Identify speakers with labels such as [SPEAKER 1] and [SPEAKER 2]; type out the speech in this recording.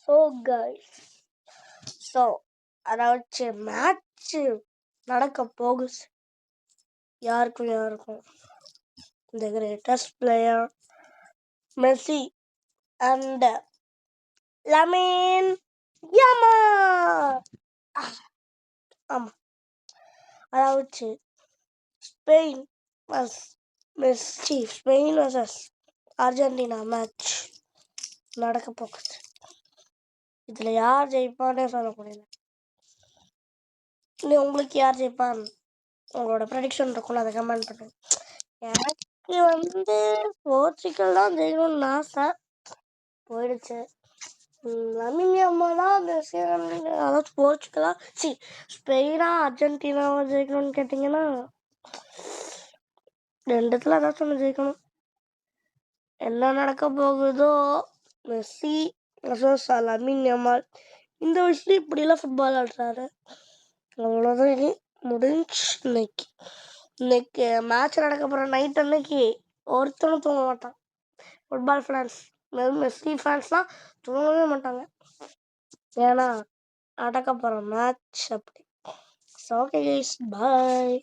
[SPEAKER 1] So guys, so அதாச்சு match நடக்க போகுது. யாருக்கும் இந்த greatest player Messi and Lamine Yamal. ஆமா, அதாச்சு ஸ்பெயின் வர்சஸ் அர்ஜென்டினா மேட்ச் நடக்க போகுது. இதுல யார் ஜெயிப்பானே சொல்ல முடியல. உங்களுக்கு யார் ஜெயிப்பான், உங்களோட ப்ரெடிக்ஷன் இருக்கும்ல, அதை கமெண்ட் பண்ணுங்க. எனக்கு போர்ச்சுகல் தான் ஜெயிக்கணும்னு ஆசை, போயிடுச்சு. லமீன் யமால் தான் அதாவது போர்ச்சுகலா ஸ்பெயினா அர்ஜென்டினாவா ஜெயிக்கணும்னு கேட்டிங்கன்னா ரெண்டுத்துல ஏதாச்சும் ஒன்று ஜெயிக்கணும். என்ன நடக்க போகுதோ, மெஸ்ஸி வர்சஸ் லமீன் யமால். இந்த வயசுல இப்படிலாம் ஃபுட்பால் ஆடுறாரு. அவ்வளோதான், இனி முடிஞ்சு. இன்னைக்கு மேட்ச் நடக்க போகிற நைட் அன்னைக்கு ஒருத்தனும் தூங்க மாட்டான். ஃபுட்பால் ஃபேன்ஸ், மெஸ்ஸி ஃபேன்ஸ்லாம் தூங்கவே மாட்டாங்க. ஏன்னா நடக்க போகிற மேட்ச் அப்படி. ஓகே கைஸ், பாய்.